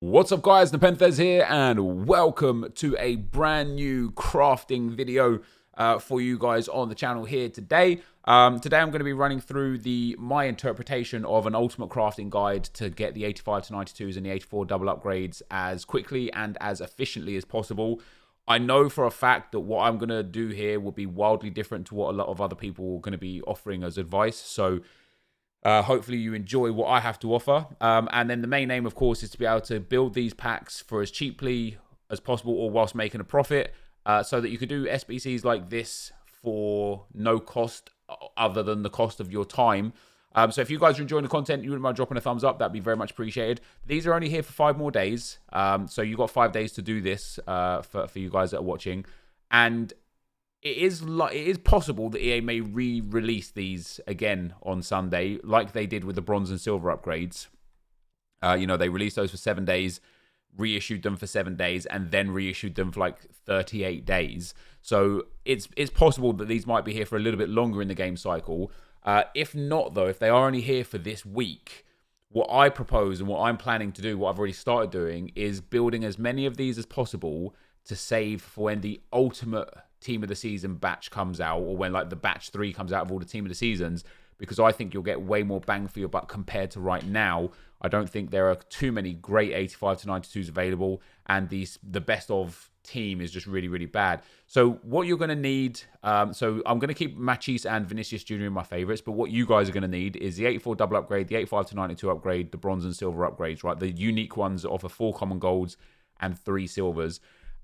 What's up guys, NepentheZ here and welcome to a brand new crafting video for you guys on the channel here today. Today I'm going to be running through my interpretation of an ultimate crafting guide to get the 85 to 92s and the 84 double upgrades as quickly and as efficiently as possible. I know for a fact that what I'm going to do here will be wildly different to what a lot of other people are going to be offering as advice, so hopefully you enjoy what I have to offer. And then the main aim, of course, is to be able to build these packs for as cheaply as possible or whilst making a profit so that you could do SBCs like this for no cost other than the cost of your time. So if you guys are enjoying the content, you wouldn't mind dropping a thumbs up. That'd be very much appreciated. These are only here for 5 more days. So you've got 5 days to do this for you guys that are watching. And it is possible that EA may re-release these again on Sunday, like they did with the bronze and silver upgrades. They released those for 7 days, reissued them for 7 days, and then reissued them for like 38 days. So it's possible that these might be here for a little bit longer in the game cycle. If not, though, if they are only here for this week, what I propose and what I'm planning to do, what I've already started doing, is building as many of these as possible to save for when the ultimate team of the season batch comes out, or when like the batch 3 comes out of all the team of the seasons, because I think you'll get way more bang for your buck compared to right now. I don't think there are too many great 85 to 92s available, and the best of team is just really, really bad. So what you're going to need, so I'm going to keep Machis and Vinicius Jr. in my favorites, but what you guys are going to need is the 84 double upgrade, the 85 to 92 upgrade, the bronze and silver upgrades, right? The unique ones that offer 4 common golds and 3 silvers.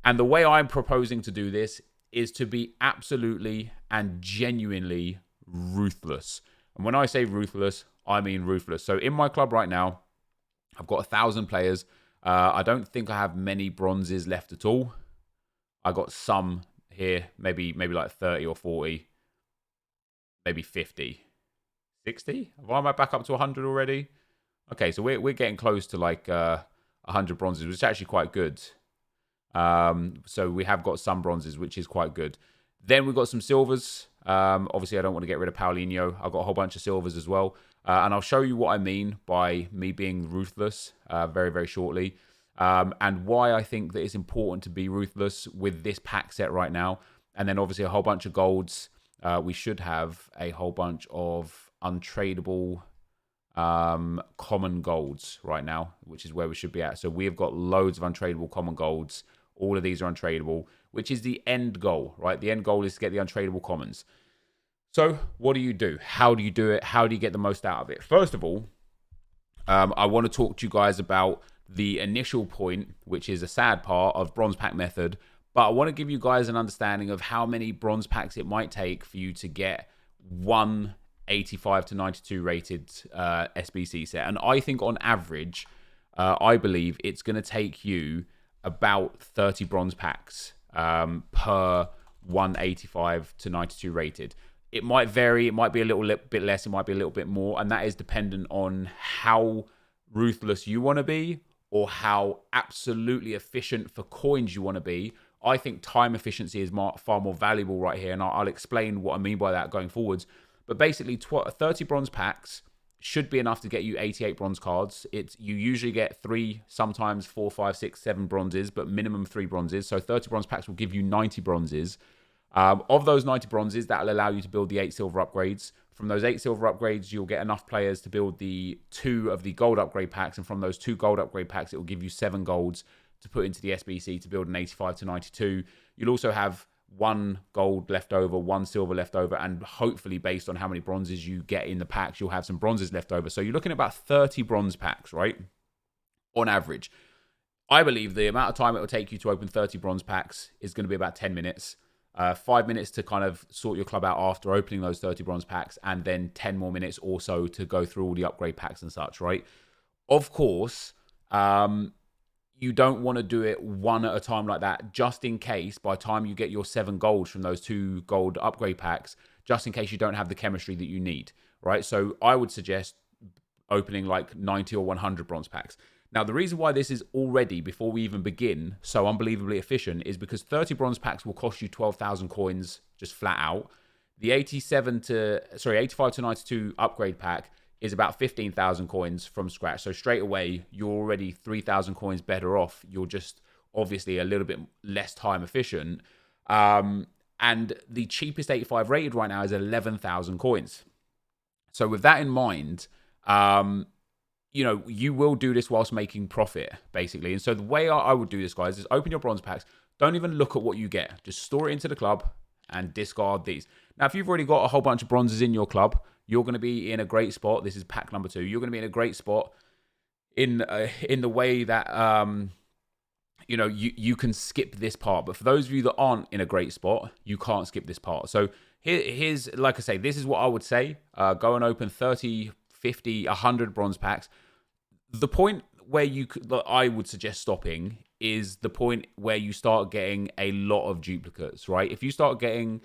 And the way I'm proposing to do this is to be absolutely and genuinely ruthless. And when I say ruthless, I mean ruthless. So in my club right now, I've got 1,000 players. I don't think I have many bronzes left at all. I got some here, maybe like 30 or 40, maybe 50, 60. Am I back up to 100 already? Okay, so we're getting close to like 100 bronzes, which is actually quite good. So we have got some bronzes, which is quite good. Then we've got some silvers. Obviously, I don't want to get rid of Paulinho. I've got a whole bunch of silvers as well. And I'll show you what I mean by me being ruthless very, very shortly. And why I think that it's important to be ruthless with this pack set right now. And then obviously a whole bunch of golds. We should have a whole bunch of untradeable common golds right now, which is where we should be at. So we have got loads of untradeable common golds. All of these are untradeable, which is the end goal, right? The end goal is to get the untradeable commons. So what do you do? How do you do it? How do you get the most out of it? First of all, I want to talk to you guys about the initial point, which is a sad part of bronze pack method. But I want to give you guys an understanding of how many bronze packs it might take for you to get one 85 to 92 rated SBC set. And I think on average, I believe it's going to take you about 30 bronze packs per 185 to 92 rated. It might vary. It might be a little bit less. It might be a little bit more. And that is dependent on how ruthless you want to be or how absolutely efficient for coins you want to be. I think time efficiency is far more valuable right here. And I'll explain what I mean by that going forwards. But basically, 30 bronze packs should be enough to get you 88 bronze cards. You usually get 3, sometimes 4, 5, 6, 7 bronzes, but minimum 3 bronzes. So 30 bronze packs will give you 90 bronzes. Of those 90 bronzes, that will allow you to build the 8 silver upgrades. From those 8 silver upgrades, you'll get enough players to build the 2 of the gold upgrade packs. And from those 2 gold upgrade packs, it will give you 7 golds to put into the SBC to build an 85 to 92. You'll also have 1 gold left over, 1 silver left over, and hopefully based on how many bronzes you get in the packs, you'll have some bronzes left over. So you're looking at about 30 bronze packs, right? On average. I believe the amount of time it will take you to open 30 bronze packs is going to be about 10 minutes. 5 minutes to kind of sort your club out after opening those 30 bronze packs, and then 10 more minutes or so to go through all the upgrade packs and such, right? Of course, you don't want to do it one at a time like that, just in case by the time you get your 7 golds from those 2 gold upgrade packs, just in case you don't have the chemistry that you need, right? So I would suggest opening like 90 or 100 bronze packs. Now, the reason why this is already, before we even begin, so unbelievably efficient is because 30 bronze packs will cost you 12,000 coins just flat out. The 85 to 92 upgrade pack is about 15,000 coins from scratch. So straight away, you're already 3,000 coins better off. You're just obviously a little bit less time efficient. And the cheapest 85 rated right now is 11,000 coins. So with that in mind, you know, you will do this whilst making profit, basically. And so the way I would do this, guys, is open your bronze packs. Don't even look at what you get. Just store it into the club and discard these. Now, if you've already got a whole bunch of bronzes in your club, you're going to be in a great spot. This is pack number 2. You're going to be in a great spot in the way that, you know, you can skip this part. But for those of you that aren't in a great spot, you can't skip this part. So here's, like I say, this is what I would say. Go and open 30, 50, 100 bronze packs. The point where I would suggest stopping is the point where you start getting a lot of duplicates, right? If you start getting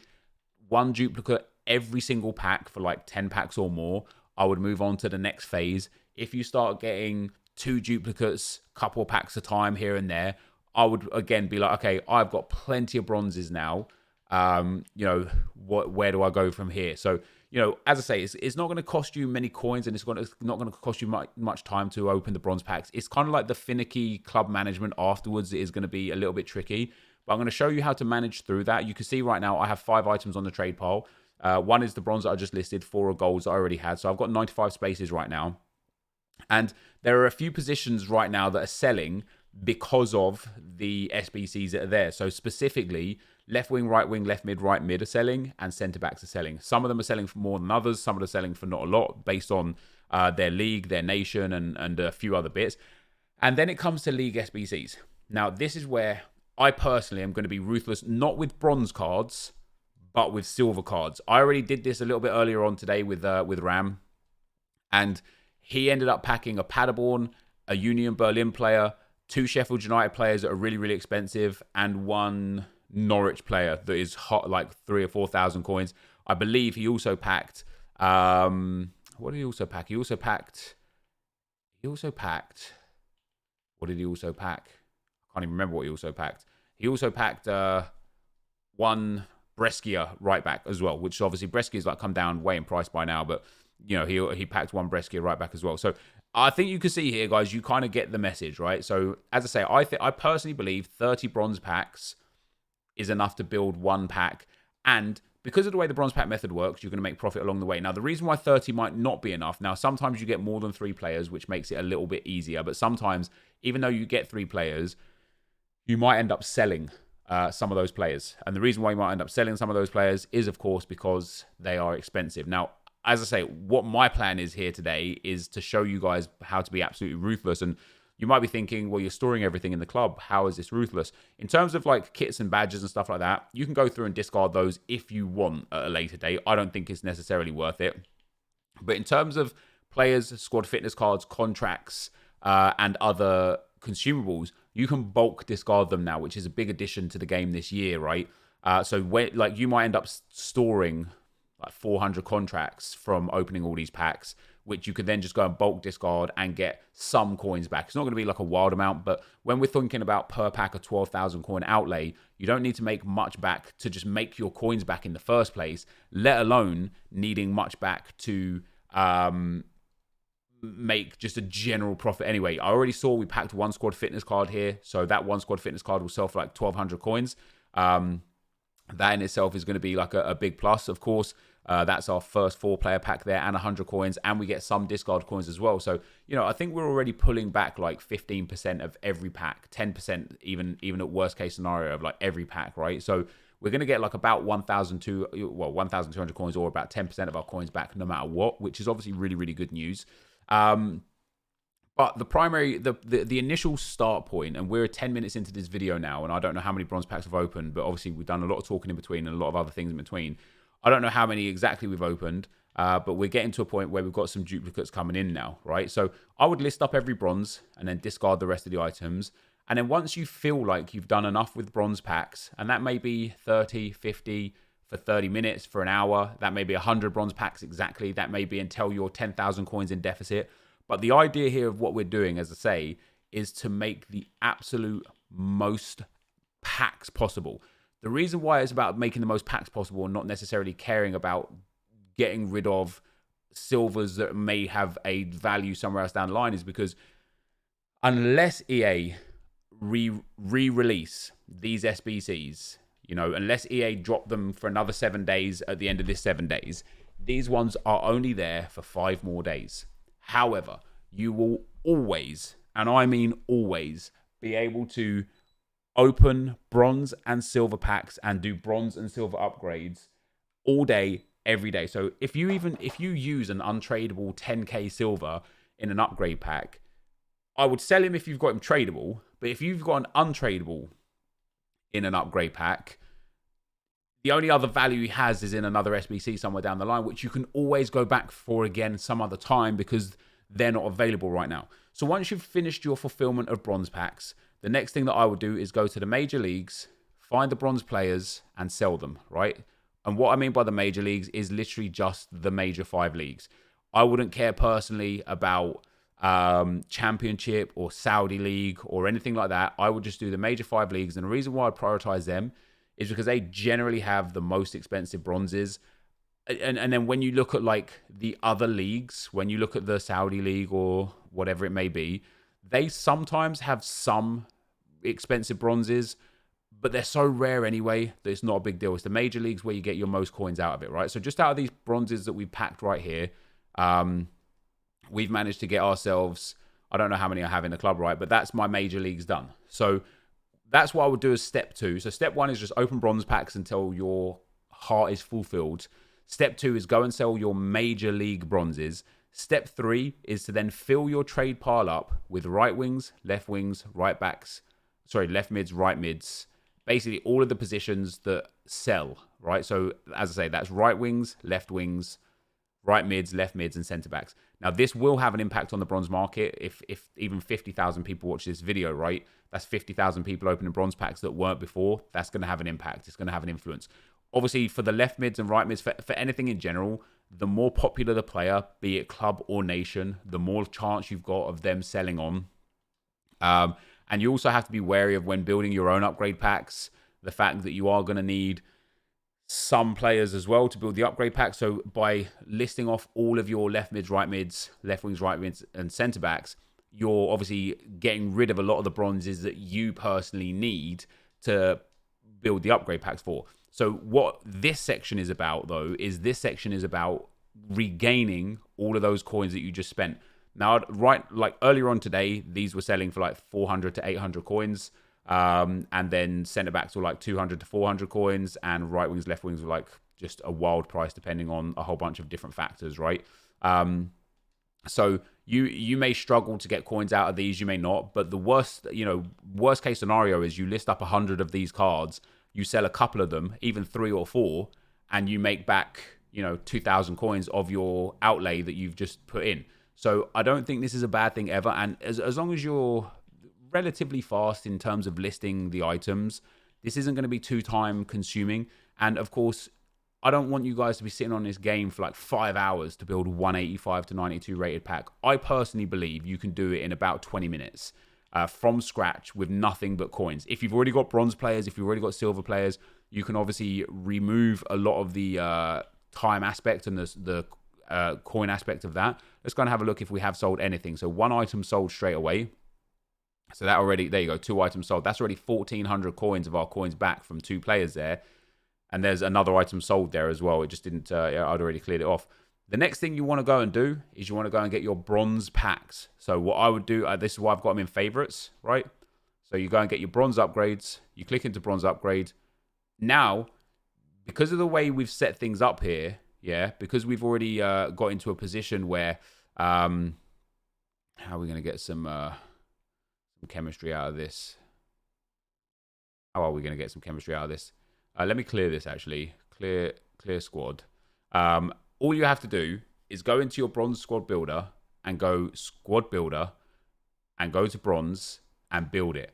one duplicate every single pack for like 10 packs or more, I would move on to the next phase. If you start getting 2 duplicates, couple of packs a time here and there, I would again be like, okay, I've got plenty of bronzes now. You know, where do I go from here? So, you know, as I say, it's not going to cost you many coins, and it's not going to cost you much time to open the bronze packs. It's kind of like the finicky club management afterwards is going to be a little bit tricky. But I'm going to show you how to manage through that. You can see right now I have 5 items on the trade pile. One is the bronze that I just listed, 4 are golds that I already had. So I've got 95 spaces right now. And there are a few positions right now that are selling because of the SBCs that are there. So specifically, left wing, right mid are selling, and centre backs are selling. Some of them are selling for more than others. Some of them are selling for not a lot based on their league, their nation, and a few other bits. And then it comes to league SBCs. Now, this is where I personally am going to be ruthless, not with bronze cards, but with silver cards. I already did this a little bit earlier on today with Ram, and he ended up packing a Paderborn, a Union Berlin player, 2 Sheffield United players that are really, really expensive, and 1 Norwich player that is hot, like 3,000 or 4,000 coins. I believe he also packed. What did he also pack? He also packed. What did he also pack? I can't even remember what he also packed. He also packed 1 Brescia right back as well, which obviously Brescia's like come down way in price by now, but you know he packed 1 Brescia right back as well. So I think you can see here, guys, you kind of get the message, right? So as I say, I personally believe 30 bronze packs is enough to build 1 pack. And because of the way the bronze pack method works, you're going to make profit along the way. Now, the reason why 30 might not be enough, now, sometimes you get more than 3 players, which makes it a little bit easier. But sometimes, even though you get 3 players, you might end up selling some of those players. And the reason why you might end up selling some of those players is, of course, because they are expensive. Now, as I say, what my plan is here today is to show you guys how to be absolutely ruthless. And you might be thinking, well, you're storing everything in the club. How is this ruthless? In terms of like kits and badges and stuff like that, you can go through and discard those if you want at a later date. I don't think it's necessarily worth it. But in terms of players, squad fitness cards, contracts, and other consumables, you can bulk discard them now, which is a big addition to the game this year, right? So when, like, you might end up storing like 400 contracts from opening all these packs, which you could then just go and bulk discard and get some coins back. It's not going to be like a wild amount, but when we're thinking about per pack a 12,000 coin outlay, you don't need to make much back to just make your coins back in the first place, let alone needing much back to make just a general profit anyway. I already saw we packed 1 squad fitness card here, so that 1 squad fitness card will sell for like 1,200 coins. That in itself is going to be like a big plus, of course. That's our first 4-player pack there, and 100 coins, and we get some discard coins as well. So, you know, I think we're already pulling back like 15% of every pack, 10% even at worst case scenario of like every pack, right? So we're going to get like about 1,200 coins, or about 10% of our coins back no matter what, which is obviously really, really good news. But the primary, the initial start point, and we're 10 minutes into this video now, and I don't know how many bronze packs have opened, but obviously we've done a lot of talking in between and a lot of other things in between. I don't know how many exactly we've opened, but we're getting to a point where we've got some duplicates coming in now, right? So I would list up every bronze and then discard the rest of the items. And then once you feel like you've done enough with bronze packs, and that may be 30, 50 for 30 minutes, for an hour, that may be 100 bronze packs exactly, that may be until you're 10,000 coins in deficit. But the idea here of what we're doing, as I say, is to make the absolute most packs possible. The reason why it's about making the most packs possible and not necessarily caring about getting rid of silvers that may have a value somewhere else down the line is because unless EA re-release these SBCs, you know, unless EA drop them for another 7 days at the end of this 7 days, these ones are only there for 5 more days. However, you will always, and I mean always, be able to open bronze and silver packs and do bronze and silver upgrades all day, every day. So if you use an untradeable 10k silver in an upgrade pack, I would sell him if you've got him tradable. But if you've got an untradeable in an upgrade pack, the only other value he has is in another SBC somewhere down the line, which you can always go back for again some other time because they're not available right now. So once you've finished your fulfillment of bronze packs, the next thing that I would do is go to the major leagues, find the bronze players and sell them, right? And what I mean by the major leagues is literally just the major 5 leagues. I wouldn't care personally about Championship or Saudi League or anything like that. I would just do the major 5 leagues. And the reason why I prioritize them is because they generally have the most expensive bronzes. And then when you look at like the other leagues, when you look at the Saudi League or whatever it may be, they sometimes have some expensive bronzes, but they're so rare anyway that it's not a big deal. It's the major leagues where you get your most coins out of it, right? So just out of these bronzes that we've packed right here, we've managed to get ourselves, I don't know how many I have in the club, right? But that's my major leagues done. So that's what I would do as step 2. So step 1 is just open bronze packs until your heart is fulfilled. Step 2 is go and sell your major league bronzes. Step 3 is to then fill your trade pile up with right wings, right backs, left mids, right mids, basically all of the positions that sell, right? So as I say, that's right wings, right mids, left mids, and centre backs. Now, this will have an impact on the bronze market. If even 50,000 people watch this video, right, that's 50,000 people opening bronze packs that weren't before. That's going to have an impact. It's going to have an influence. Obviously, for the left mids and right mids, for anything in general, the more popular the player, be it club or nation, the more chance you've got of them selling on. And you also have to be wary of when building your own upgrade packs, the fact that you are going to need some players as well to build the upgrade pack. So by listing off all of your left mids, right mids, left wings, right mids, and centre backs, you're obviously getting rid of a lot of the bronzes that you personally need to build the upgrade packs for. So what this section is about, though, is this section is about regaining all of those coins that you just spent. Now, right, like earlier on today, these were selling for like 400 to 800 coins. And then centre backs were like 200 to 400 coins, and right wings, left wings were like just a wild price depending on a whole bunch of different factors, right? So you may struggle to get coins out of these, you may not, but the worst case scenario is you list up 100 of these cards, you sell a couple of them, even 3 or 4, and you make back 2,000 coins of your outlay that you've just put in. So I don't think this is a bad thing ever, and as long as you're relatively fast in terms of listing the items, this isn't going to be too time consuming. And of course, I don't want you guys to be sitting on this game for like 5 hours to build 185 to 92 rated pack. I personally believe you can do it in about 20 minutes from scratch with nothing but coins. If you've already got bronze players, if you've already got silver players, you can obviously remove a lot of the time aspect and the coin aspect of that. Let's go and have a look if we have sold anything. So 1 item sold straight away. So that already, there you go, 2 items sold. That's already 1,400 coins of our coins back from 2 players there. And there's another item sold there as well. It just didn't, I'd already cleared it off. The next thing you want to go and do is you want to go and get your bronze packs. So what I would do, this is why I've got them in favorites, right? So you go and get your bronze upgrades. You click into bronze upgrade. Now, because of the way we've set things up here, because we've already got into a position where, how are we going to get some chemistry out of this? How are we going to get some chemistry out of this? Let me clear this actually. Clear squad. All you have to do is go into your bronze squad builder and go squad builder and go to bronze and build it.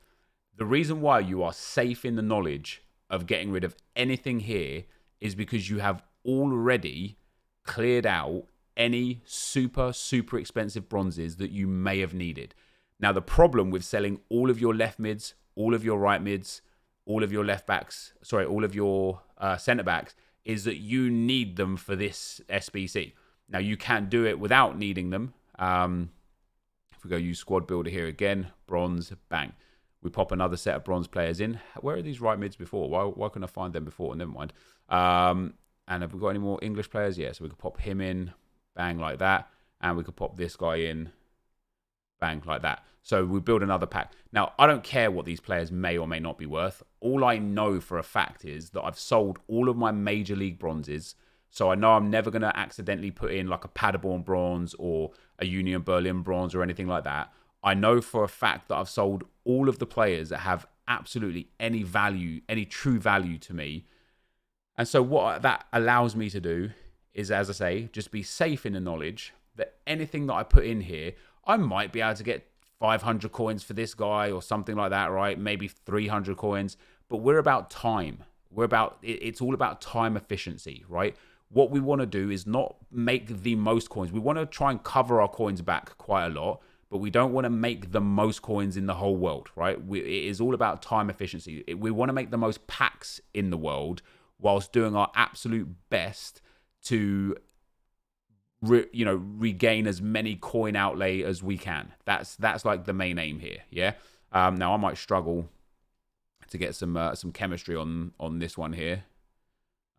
The reason why you are safe in the knowledge of getting rid of anything here is because you have already cleared out any super expensive bronzes that you may have needed. Now, the problem with selling all of your left mids, all of your right mids, all of your left backs, all of your centre backs, is that you need them for this SBC. Now, you can do it without needing them. If we go use squad builder here again, bronze, bang. We pop another set of bronze players in. Where are these right mids before? Why couldn't I find them before? Never mind. And have we got any more English players? Yeah, so we could pop him in, bang, like that. And we could pop this guy in, bang, like that. So we build another pack. Now, I don't care what these players may or may not be worth. All I know for a fact is that I've sold all of my Major League bronzes. So I know I'm never going to accidentally put in like a Paderborn bronze or a Union Berlin bronze or anything like that. I know for a fact that I've sold all of the players that have absolutely any value, any true value to me. And so what that allows me to do is, as I say, just be safe in the knowledge that anything that I put in here, I might be able to get 500 coins for this guy or something like that, right? Maybe 300 coins. But we're about time. It's all about time efficiency, right? What we want to do is not make the most coins. We want to try and cover our coins back quite a lot, but we don't want to make the most coins in the whole world, right? It is all about time efficiency. We want to make the most packs in the world whilst doing our absolute best to regain as many coin outlay as we can. That's like the main aim here, yeah? Now, I might struggle to get some chemistry on this one here.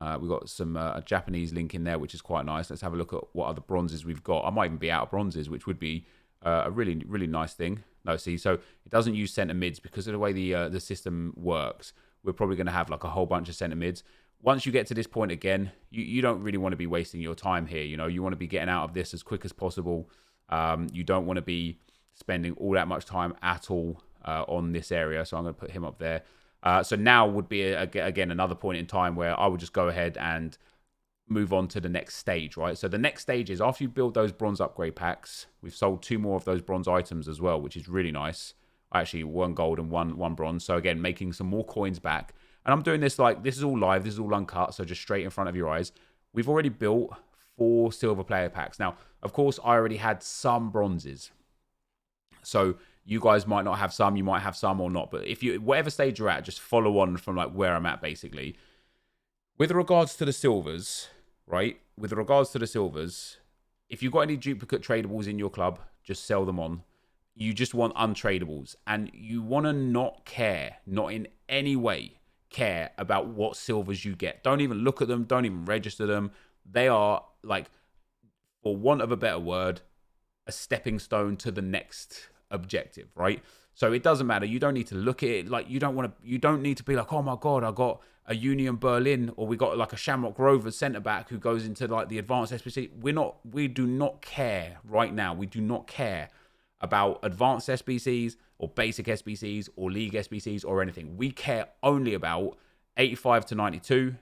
We've got some a Japanese link in there, which is quite nice. Let's have a look at what other bronzes we've got. I might even be out of bronzes, which would be a really, really nice thing. No, see, so it doesn't use centre mids because of the way the system works. We're probably going to have like a whole bunch of centre mids. Once you get to this point again, you don't really want to be wasting your time here. You know, you want to be getting out of this as quick as possible. You don't want to be spending all that much time at all on this area. So I'm going to put him up there. So now would be, again, another point in time where I would just go ahead and move on to the next stage, right? So the next stage is after you build those bronze upgrade packs, we've sold 2 more of those bronze items as well, which is really nice. Actually, 1 gold and one bronze. So again, making some more coins back. And I'm doing this like, this is all live, this is all uncut, so just straight in front of your eyes. We've already built 4 silver player packs. Now, of course, I already had some bronzes. So you guys might not have some, you might have some or not. But if you, whatever stage you're at, just follow on from like where I'm at, basically. With regards to the silvers, right? With regards to the silvers, if you've got any duplicate tradables in your club, just sell them on. You just want untradables. And you want to not care, not in any way care about what silvers you get. Don't even look at them. Don't even register them. They are, like, for want of a better word, a stepping stone to the next objective, right? So it doesn't matter. You don't need to look at it like you don't need to be like, oh my God, I got a Union Berlin, or we got like a Shamrock Rovers centre back who goes into like the advanced SBC. We do not care right now. We do not care about advanced SBCs or basic SBCs or league SBCs or anything. We care only about 85 to 92,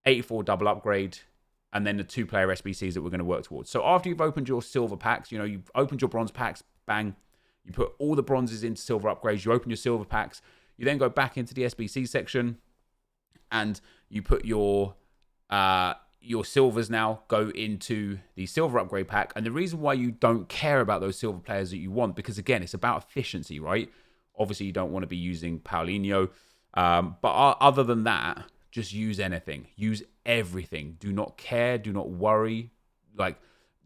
84 double upgrade, and then the 2-player SBCs that we're going to work towards. So after you've opened your silver packs, you've opened your bronze packs, bang, you put all the bronzes into silver upgrades, you open your silver packs, you then go back into the SBC section and you put your silvers now go into the silver upgrade pack. And the reason why you don't care about those silver players that you want, because again, it's about efficiency, right? Obviously, you don't want to be using Paulinho. But other than that, just use anything. Use everything. Do not care. Do not worry. Like,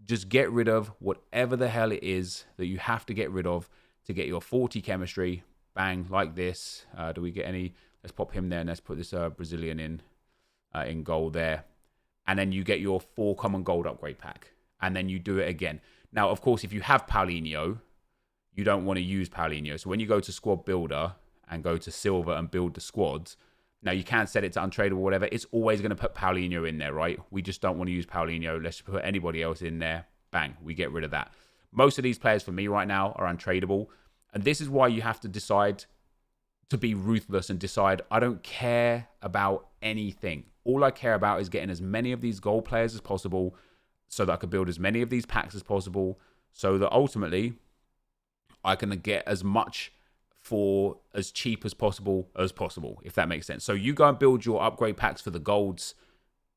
just get rid of whatever the hell it is that you have to get rid of to get your 40 chemistry. Bang, like this. Do we get any? Let's pop him there and let's put this Brazilian in gold there. And then you get your 4 common gold upgrade pack. And then you do it again. Now, of course, if you have Paulinho, you don't want to use Paulinho. So when you go to squad builder and go to silver and build the squads, now you can set it to untradeable, whatever. It's always going to put Paulinho in there, right? We just don't want to use Paulinho. Let's put anybody else in there. Bang, we get rid of that. Most of these players for me right now are untradeable. And this is why you have to decide to be ruthless and decide, I don't care about anything. All I care about is getting as many of these gold players as possible so that I can build as many of these packs as possible so that ultimately I can get as much for as cheap as possible, if that makes sense. So you go and build your upgrade packs for the golds,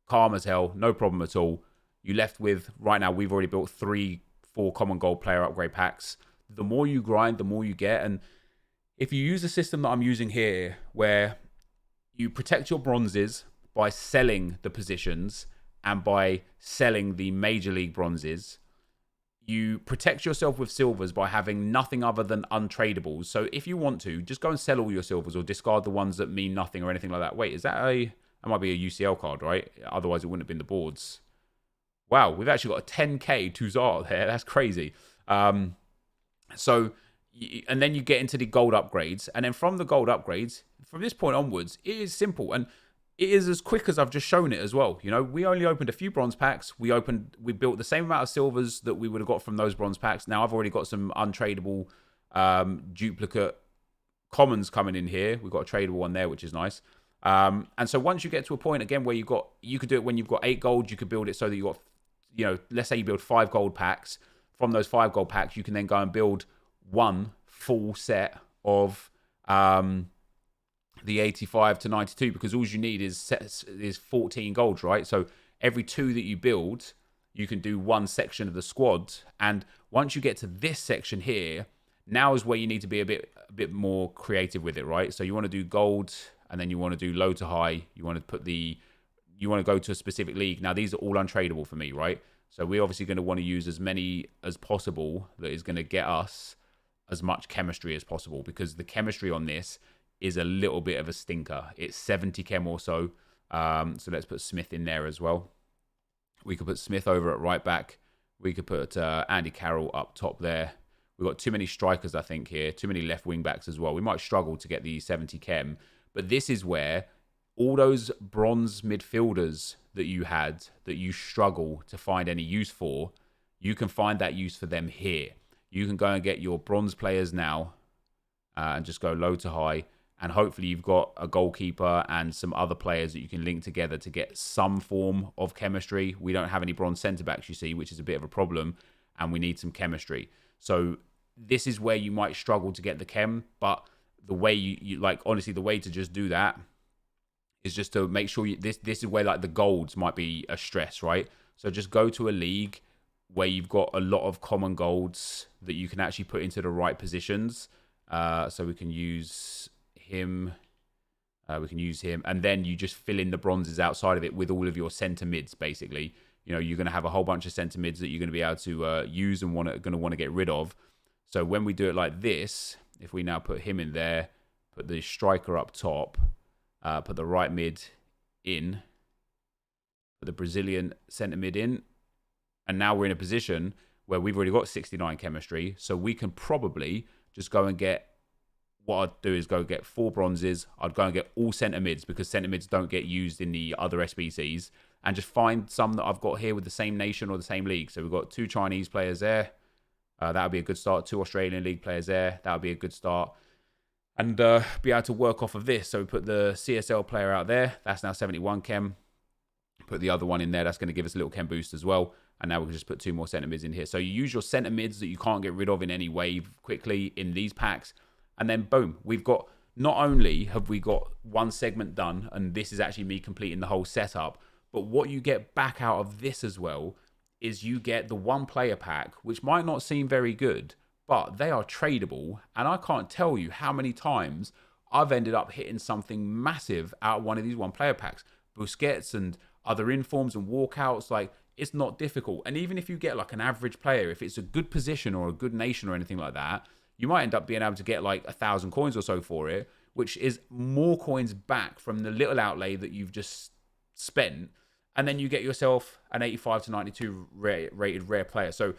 calm as hell, no problem at all. You left with, right now, we've already built 3, 4 common gold player upgrade packs. The more you grind, the more you get. And if you use the system that I'm using here, where you protect your bronzes by selling the positions, and by selling the Major League bronzes, you protect yourself with silvers by having nothing other than untradables. So if you want to, just go and sell all your silvers or discard the ones that mean nothing or anything like that. Wait, is that that might be a UCL card, right? Otherwise, it wouldn't have been the boards. Wow, we've actually got a 10k Tuzar there. That's crazy. And then you get into the gold upgrades. And then from the gold upgrades, from this point onwards, it is simple. And it is as quick as I've just shown it as well. You know, we only opened a few bronze packs. We built the same amount of silvers that we would have got from those bronze packs. Now I've already got some untradeable duplicate commons coming in here. We've got a tradable one there, which is nice. And so once you get to a point again where you could do it when you've got 8 gold. You could build it so that you got, you know, let's say you build 5 gold packs. From those 5 gold packs, you can then go and build one full set of the 85 to 92, because all you need is 14 golds, right? So every 2 that you build, you can do one section of the squad. And once you get to this section here, now is where you need to be a bit more creative with it, right? So you want to do gold, and then you want to do low to high. You want to go to a specific league. Now these are all untradable for me, right? So we're obviously going to want to use as many as possible that is going to get us as much chemistry as possible, because the chemistry on this is a little bit of a stinker. It's 70 chem or so. So let's put Smith in there as well. We could put Smith over at right back. We could put Andy Carroll up top there. We've got too many strikers, I think, here. Too many left wing backs as well. We might struggle to get the 70 chem. But this is where all those bronze midfielders that you had, that you struggle to find any use for, you can find that use for them here. You can go and get your bronze players now and just go low to high. And hopefully you've got a goalkeeper and some other players that you can link together to get some form of chemistry. We don't have any bronze centre-backs, you see, which is a bit of a problem. And we need some chemistry. So this is where you might struggle to get the chem. But the way you like, honestly, the way to just do that is just to make sure this is where like the golds might be a stress, right? So just go to a league where you've got a lot of common golds that you can actually put into the right positions. So we can use him, and then you just fill in the bronzes outside of it with all of your centre mids. Basically, you know, you're going to have a whole bunch of centre mids that you're going to be able to use and going to want to get rid of. So when we do it like this, if we now put him in there, put the striker up top, put the right mid in, put the Brazilian centre mid in, and now we're in a position where we've already got 69 chemistry, so we can probably just go and get, what I'd do is go get 4 bronzes. I'd go and get all centre mids, because centre mids don't get used in the other SBCs, and just find some that I've got here with the same nation or the same league. So we've got 2 Chinese players there. That would be a good start. 2 Australian league players there. That would be a good start. And be able to work off of this. So we put the CSL player out there. That's now 71 chem. Put the other one in there. That's going to give us a little chem boost as well. And now we can just put 2 more centre mids in here. So you use your centre mids that you can't get rid of in any wave quickly in these packs. And then boom, we've got, not only have we got one segment done, and this is actually me completing the whole setup, but what you get back out of this as well is you get the 1 player pack, which might not seem very good, but they are tradable. And I can't tell you how many times I've ended up hitting something massive out of one of these 1 player packs. Busquets and other informs and walkouts, like, it's not difficult. And even if you get like an average player, if it's a good position or a good nation or anything like that, you might end up being able to get like 1,000 coins or so for it, which is more coins back from the little outlay that you've just spent. And then you get yourself an 85 to 92 rated rare player. So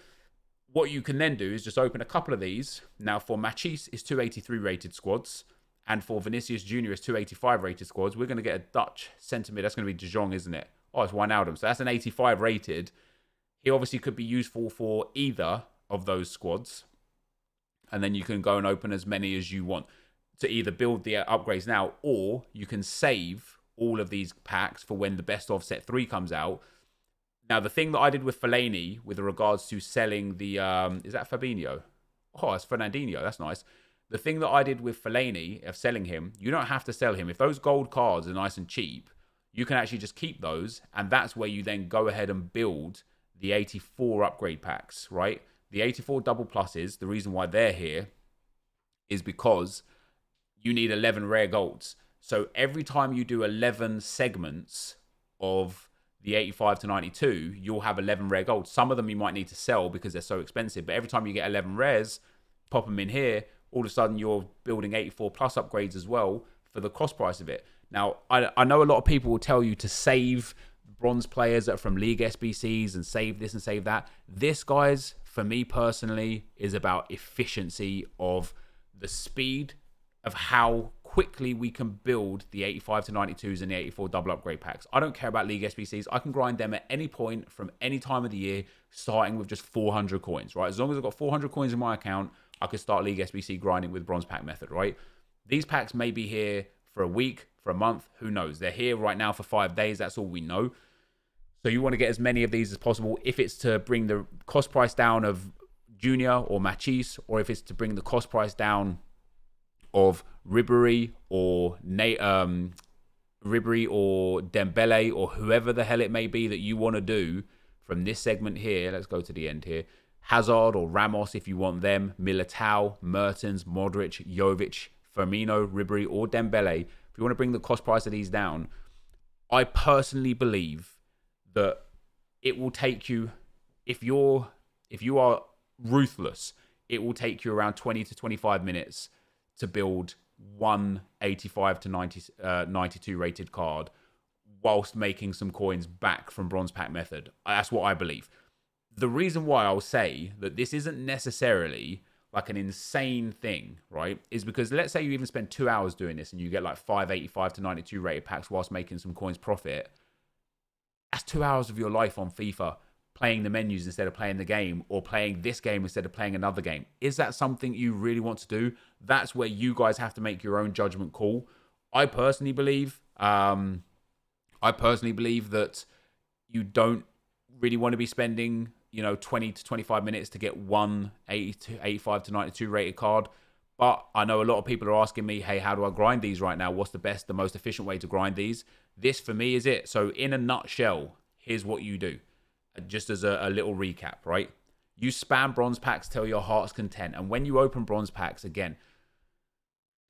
what you can then do is just open a couple of these. Now for Machis is 283 rated squads. And for Vinicius Jr. is 285 rated squads. We're going to get a Dutch centre mid. That's going to be De Jong, isn't it? Oh, it's Wijnaldum. So that's an 85 rated. He obviously could be useful for either of those squads. And then you can go and open as many as you want to either build the upgrades now, or you can save all of these packs for when the best of set 3 comes out. Now, the thing that I did with Fellaini with regards to selling the... is that Fabinho? Oh, it's Fernandinho. That's nice. The thing that I did with Fellaini of selling him, you don't have to sell him. If those gold cards are nice and cheap, you can actually just keep those. And that's where you then go ahead and build the 84 upgrade packs, right? The 84 double pluses, the reason why they're here is because you need 11 rare golds. So every time you do 11 segments of the 85 to 92, you'll have 11 rare gold. Some of them you might need to sell because they're so expensive. But every time you get 11 rares, pop them in here, all of a sudden you're building 84 plus upgrades as well for the cost price of it. Now, I know a lot of people will tell you to save bronze players that are from League SBCs and save this and save that. This, guys, for me personally, is about efficiency of the speed of how quickly we can build the 85 to 92s and the 84 double upgrade packs. I don't care about League SBCs. I can grind them at any point from any time of the year, starting with just 400 coins, right? As long as I've got 400 coins in my account, I can start League SBC grinding with bronze pack method, right? These packs may be here for a week, for a month, who knows? They're here right now for 5 days. That's all we know. So you want to get as many of these as possible. If it's to bring the cost price down of Junior or Machis, or if it's to bring the cost price down of Ribery or Dembele or whoever the hell it may be that you want to do from this segment here. Let's go to the end here. Hazard or Ramos if you want them. Militao, Mertens, Modric, Jovic, Firmino, Ribery or Dembele. If you want to bring the cost price of these down, I personally believe that it will take you, if you are ruthless, it will take you around 20 to 25 minutes to build one 85 to 92 rated card whilst making some coins back from bronze pack method. That's what I believe. The reason why I'll say that this isn't necessarily like an insane thing, right, is because let's say you even spend 2 hours doing this and you get like 585 to 92 rated packs whilst making some coins profit. That's 2 hours of your life on FIFA playing the menus instead of playing the game, or playing this game instead of playing another game. Is that something you really want to do? That's where you guys have to make your own judgment call. I personally believe that you don't really want to be spending, 20 to 25 minutes to get one 85 to 92 rated card. But I know a lot of people are asking me, hey, how do I grind these right now? What's the most efficient way to grind these? This for me is it. So in a nutshell, here's what you do. Just as a little recap, right? You spam bronze packs till your heart's content. And when you open bronze packs, again,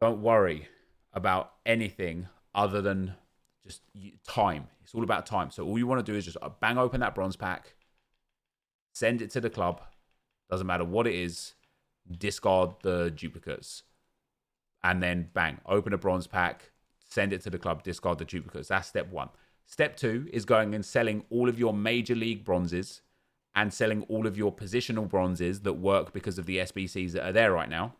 don't worry about anything other than just time. It's all about time. So all you want to do is just bang open that bronze pack, send it to the club. Doesn't matter what it is. Discard the duplicates. And then bang, open a bronze pack, send it to the club, discard the duplicates. That's step one. Step two is going and selling all of your major league bronzes and selling all of your positional bronzes that work because of the SBCs that are there right now.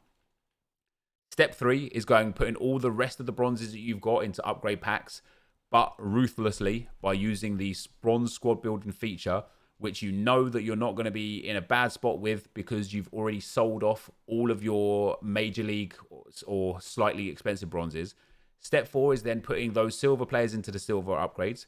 Step three is going and putting all the rest of the bronzes that you've got into upgrade packs, but ruthlessly by using the bronze squad building feature, which you know that you're not going to be in a bad spot with because you've already sold off all of your major league or slightly expensive bronzes. Step four is then putting those silver players into the silver upgrades.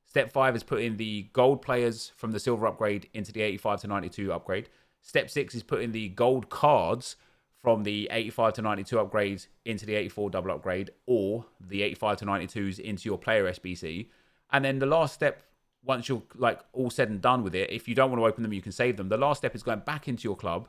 Step five is putting the gold players from the silver upgrade into the 85 to 92 upgrade. Step six is putting the gold cards from the 85 to 92 upgrades into the 84 double upgrade, or the 85 to 92s into your player SBC. And then the last step, once you're like all said and done with it, if you don't want to open them, you can save them. The last step is going back into your club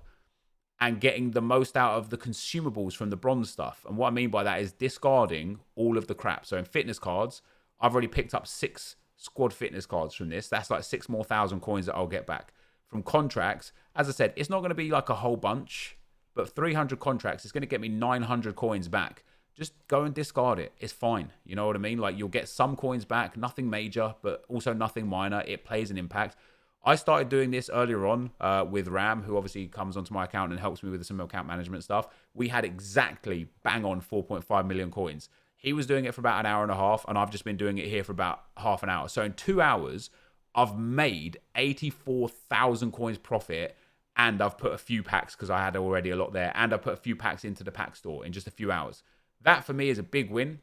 and getting the most out of the consumables from the bronze stuff. And what I mean by that is discarding all of the crap. So in fitness cards, I've already picked up 6 squad fitness cards from this. That's like 6 more thousand coins that I'll get back. From contracts, as I said, it's not going to be like a whole bunch, but 300 contracts is going to get me 900 coins back. Just go and discard it. It's fine. You know what I mean? Like, you'll get some coins back, nothing major, but also nothing minor. It plays an impact. I started doing this earlier on with Ram, who obviously comes onto my account and helps me with some account management stuff. We had exactly bang on 4.5 million coins. He was doing it for about an hour and a half, and I've just been doing it here for about half an hour. So in 2 hours, I've made 84,000 coins profit, and I've put a few packs, because I had already a lot there, and I put a few packs into the pack store in just a few hours. That for me is a big win.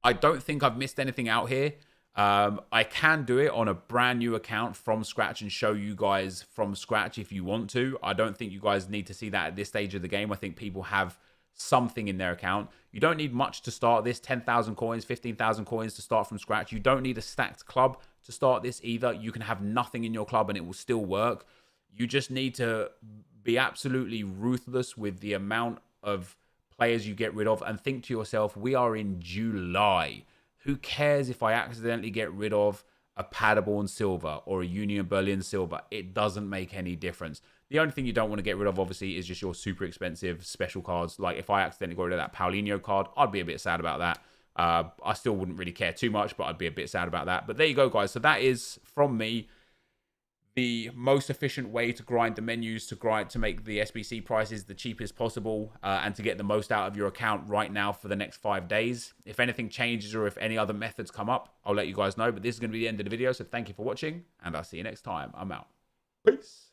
I don't think I've missed anything out here. I can do it on a brand new account from scratch and show you guys from scratch if you want to. I don't think you guys need to see that at this stage of the game. I think people have something in their account. You don't need much to start this. 10,000 coins, 15,000 coins to start from scratch. You don't need a stacked club to start this either. You can have nothing in your club and it will still work. You just need to be absolutely ruthless with the amount of players you get rid of and think to yourself, we are in July. Who cares if I accidentally get rid of a Paderborn silver or a Union Berlin silver. It doesn't make any difference. The only thing you don't want to get rid of, obviously, is just your super expensive special cards. Like if I accidentally got rid of that Paulinho card, I'd be a bit sad about that. I still wouldn't really care too much, but I'd be a bit sad about that. But there you go, guys. So that is, from me, the most efficient way to grind the menus, to make the SBC prices the cheapest possible, and to get the most out of your account right now for the next 5 days. If anything changes or if any other methods come up, I'll let you guys know. But this is going to be the end of the video. So thank you for watching, and I'll see you next time. I'm out. Peace.